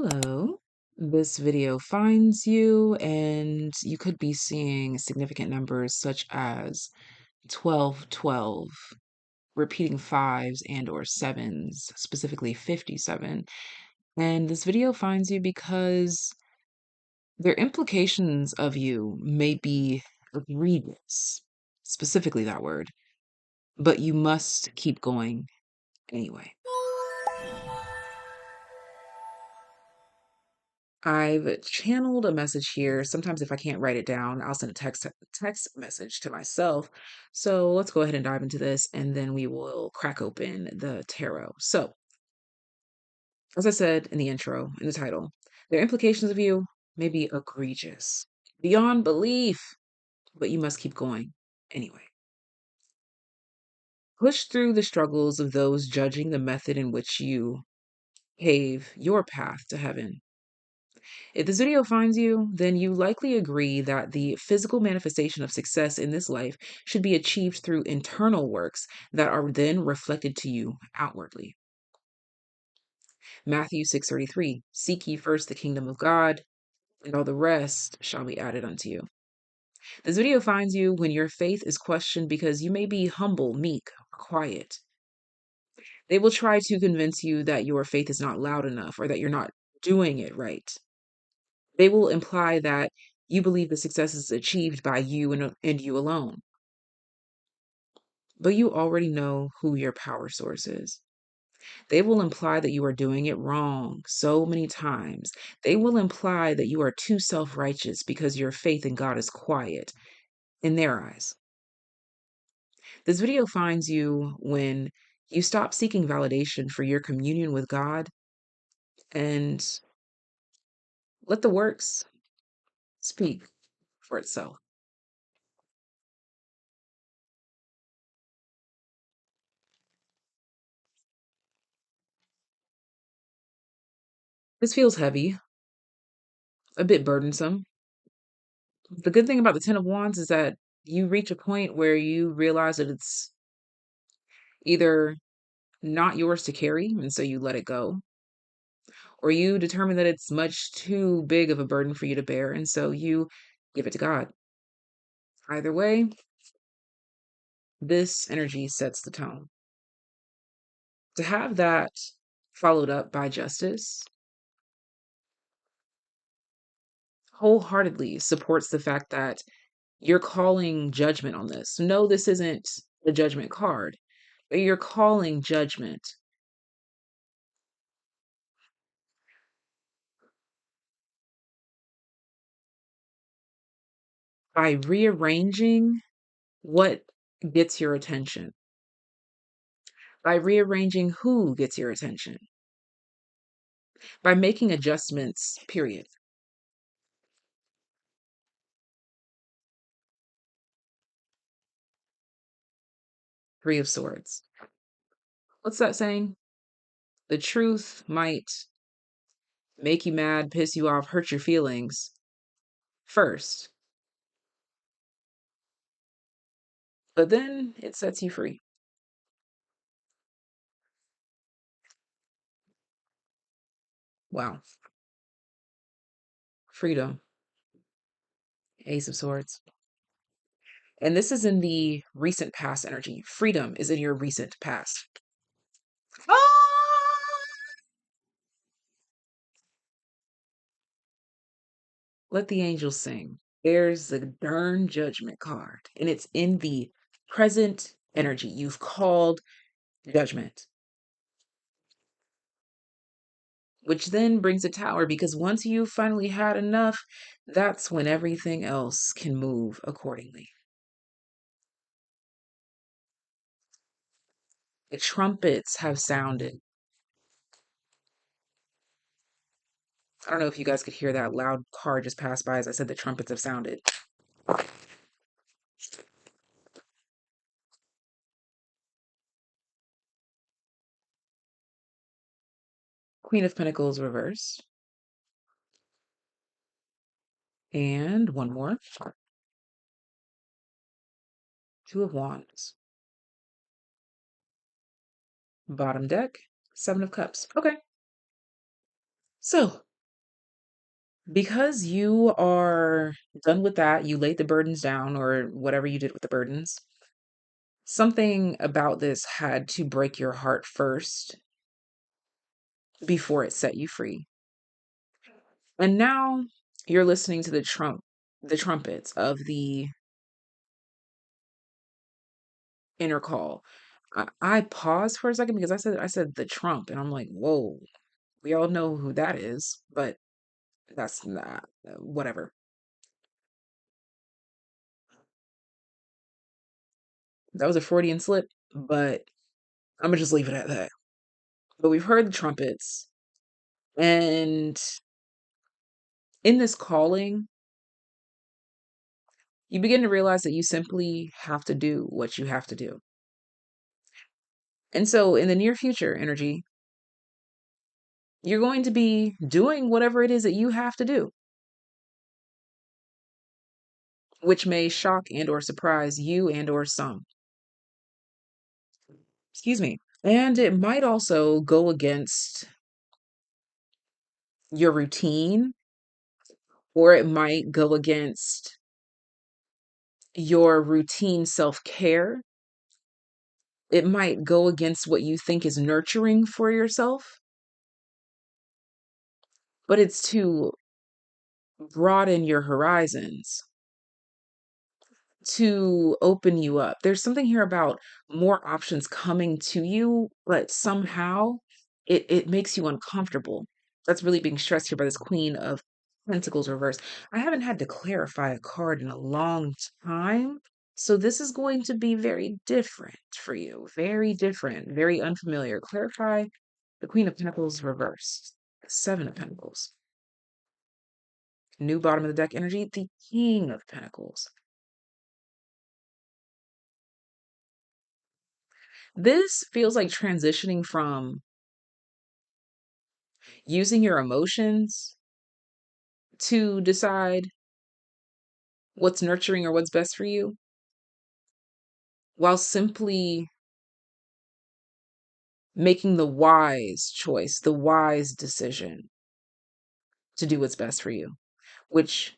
Hello. This video finds you, and you could be seeing significant numbers such as 12, 12, repeating fives and or sevens, specifically 57. And this video finds you because their implications of you may be egregious, specifically that word, but you must keep going anyway. I've channeled a message here. Sometimes if I can't write it down, I'll send a text message to myself. So let's go ahead and dive into this and then we will crack open the tarot. So, as I said in the intro, in the title, their implications of you may be egregious, beyond belief, but you must keep going anyway. Push through the struggles of those judging the method in which you pave your path to heaven. If this video finds you, then you likely agree that the physical manifestation of success in this life should be achieved through internal works that are then reflected to you outwardly. Matthew 6:33, seek ye first the kingdom of God, and all the rest shall be added unto you. This video finds you when your faith is questioned because you may be humble, meek, or quiet. They will try to convince you that your faith is not loud enough or that you're not doing it right. They will imply that you believe the success is achieved by you and you alone. But you already know who your power source is. They will imply that you are doing it wrong so many times. They will imply that you are too self righteous because your faith in God is quiet in their eyes. This video finds you when you stop seeking validation for your communion with God and let the works speak for itself. This feels heavy, a bit burdensome. The good thing about the Ten of Wands is that you reach a point where you realize that it's either not yours to carry, and so you let it go, or you determine that it's much too big of a burden for you to bear, and so you give it to God. Either way, this energy sets the tone. To have that followed up by justice wholeheartedly supports the fact that you're calling judgment on this. No, this isn't a judgment card, but you're calling judgment by rearranging what gets your attention, by rearranging who gets your attention, by making adjustments, period. Three of Swords. What's that saying? The truth might make you mad, piss you off, hurt your feelings first, but then it sets you free. Wow. Freedom. Ace of Swords. And this is in the recent past energy. Freedom is in your recent past. Ah! Let the angels sing. There's the darn judgment card, and it's in the present energy. You've called judgment, which then brings a tower because once you've finally had enough, that's when everything else can move accordingly. The trumpets have sounded. I don't know if you guys could hear that loud car just pass by as I said the trumpets have sounded. Queen of Pentacles reversed. And one more. Two of Wands. Bottom deck, Seven of Cups. Okay. So, Because you are done with that, you laid the burdens down or whatever you did with the burdens. Something about this had to break your heart first before it set you free. And now you're listening to the trumpets of the inner call. I paused for a second because I said the Trump, and I'm like, whoa, we all know who that is, but that's not whatever. That was a Freudian slip, but I'm gonna just leave it at that. But we've heard the trumpets, and in this calling, you begin to realize that you simply have to do what you have to do. And so, in the near future, energy, you're going to be doing whatever it is that you have to do, which may shock and or surprise you and or some. Excuse me. And it might also go against your routine, or it might go against your routine self-care. It might go against what you think is nurturing for yourself, but it's to broaden your horizons, to open you up. There's something here about more options coming to you, but somehow it makes you uncomfortable. That's really being stressed here by this Queen of Pentacles reverse. I haven't had to clarify a card in a long time. So this is going to be very different for you. Very different, very unfamiliar. Clarify the Queen of Pentacles reversed. Seven of Pentacles. New bottom of the deck energy, the King of Pentacles. This feels like transitioning from using your emotions to decide what's nurturing or what's best for you, while simply making the wise choice, the wise decision to do what's best for you, which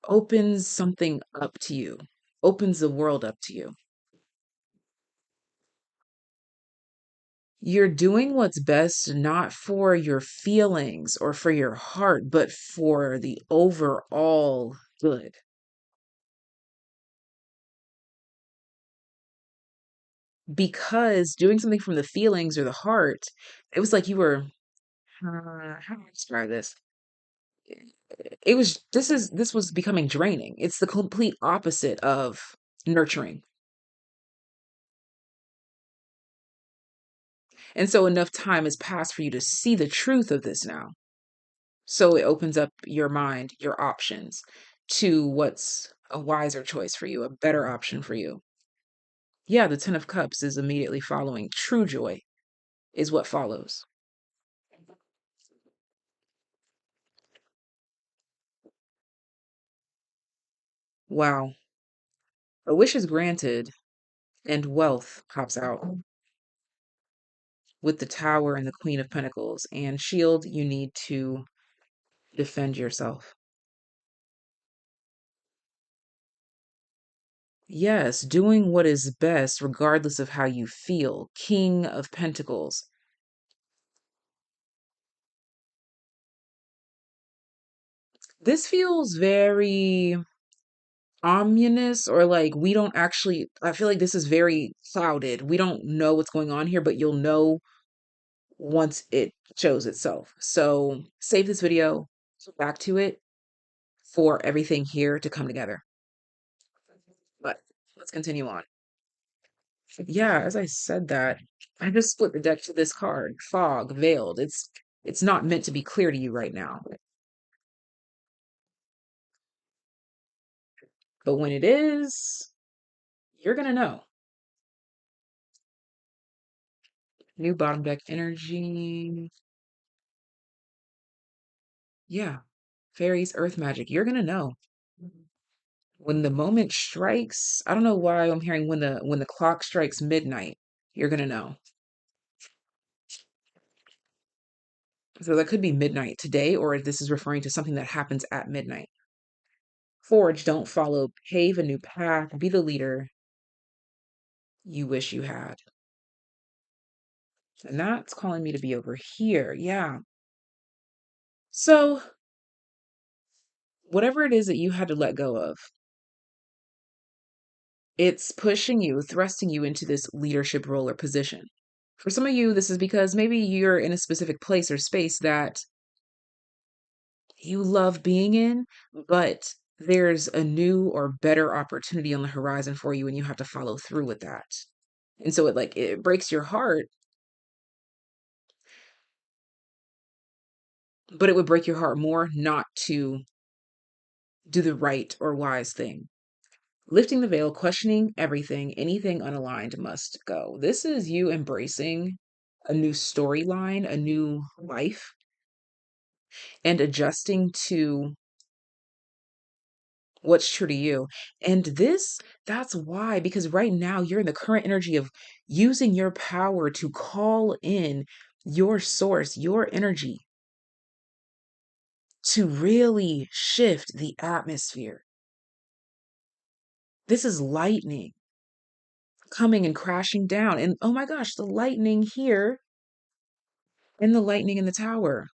opens something up to you, opens the world up to you. You're doing what's best not for your feelings or for your heart, but for the overall good. Because doing something from the feelings or the heart, it was like you were, how do I describe this? It was, this was becoming draining. It's the complete opposite of nurturing. And so enough time has passed for you to see the truth of this now. So it opens up your mind, your options to what's a wiser choice for you, a better option for you. Yeah, the Ten of Cups is immediately following. True joy is what follows. Wow. A wish is granted and wealth pops out with the Tower and the Queen of Pentacles. And shield, you need to defend yourself. Yes, doing what is best regardless of how you feel. King of Pentacles. This feels very ominous, or like we don't actually, I feel like this is very clouded. We don't know what's going on here, but you'll know once it shows itself. So save this video, go back to it for everything here to come together. But let's continue on. Yeah, as I said that, I just split the deck to this card, Fog, Veiled. It's not meant to be clear to you right now. But when it is, you're gonna know. New bottom deck energy. Yeah. Fairies, earth magic. You're gonna know. When the moment strikes, I don't know why I'm hearing when the clock strikes midnight, you're gonna know. So that could be midnight today, or this is referring to something that happens at midnight. Forge, don't follow, pave a new path, be the leader you wish you had. And that's calling me to be over here. Yeah. So, whatever it is that you had to let go of, it's pushing you, thrusting you into this leadership role or position. For some of you, this is because maybe you're in a specific place or space that you love being in, but there's a new or better opportunity on the horizon for you and you have to follow through with that. And so it breaks your heart, but it would break your heart more not to do the right or wise thing. Lifting the veil, questioning everything, anything unaligned must go. This is you embracing a new storyline, a new life, and adjusting to what's true to you. And that's why, because right now you're in the current energy of using your power to call in your source, your energy to really shift the atmosphere. This is lightning coming and crashing down. And oh my gosh, the lightning here and the lightning in the tower.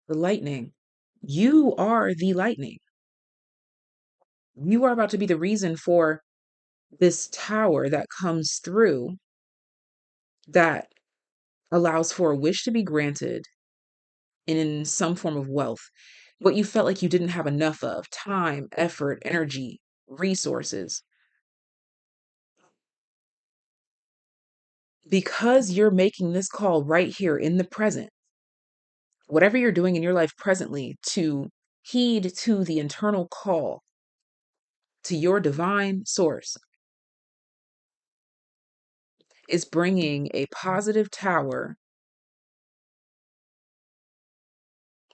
The lightning. You are the lightning. You are about to be the reason for this tower that comes through that allows for a wish to be granted in some form of wealth. What you felt like you didn't have enough of time, effort, energy, resources. Because you're making this call right here in the present, whatever you're doing in your life presently, to heed to the internal call to your divine source is bringing a positive tower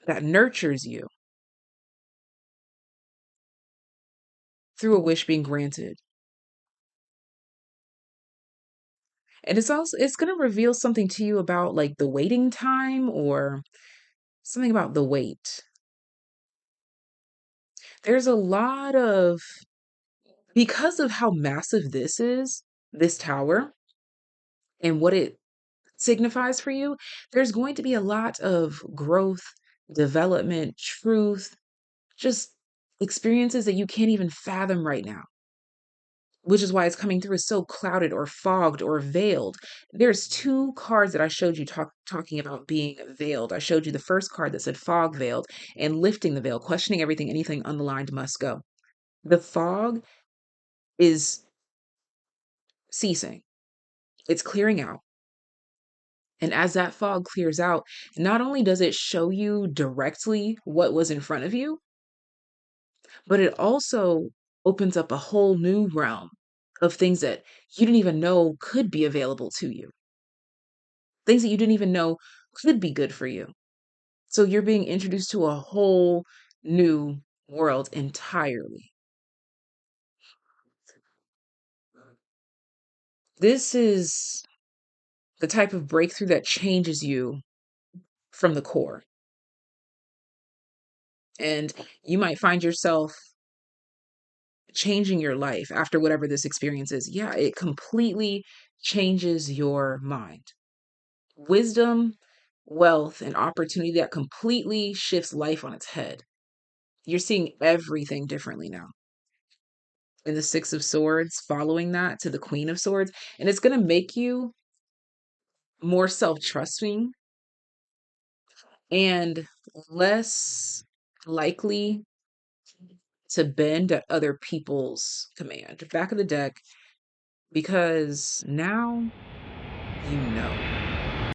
that nurtures you through a wish being granted. And it's going to reveal something to you about like the waiting time or something about the wait. There's a lot of, because of how massive this is, this tower, and what it signifies for you, there's going to be a lot of growth, development, truth, just experiences that you can't even fathom right now, which is why it's coming through as so clouded or fogged or veiled. There's two cards that I showed you talking about being veiled. I showed you the first card that said fog veiled and lifting the veil, questioning everything, anything unaligned must go. The fog is ceasing. It's clearing out. And as that fog clears out, not only does it show you directly what was in front of you, but it also opens up a whole new realm of things that you didn't even know could be available to you, things that you didn't even know could be good for you. So you're being introduced to a whole new world entirely. This is the type of breakthrough that changes you from the core. And you might find yourself changing your life after whatever this experience is. Yeah, it completely changes your mind. Wisdom, wealth, and opportunity that completely shifts life on its head. You're seeing everything differently now. In the Six of Swords, following that to the Queen of Swords. And it's going to make you more self trusting and less likely to bend at other people's command. Back of the deck, because now you know.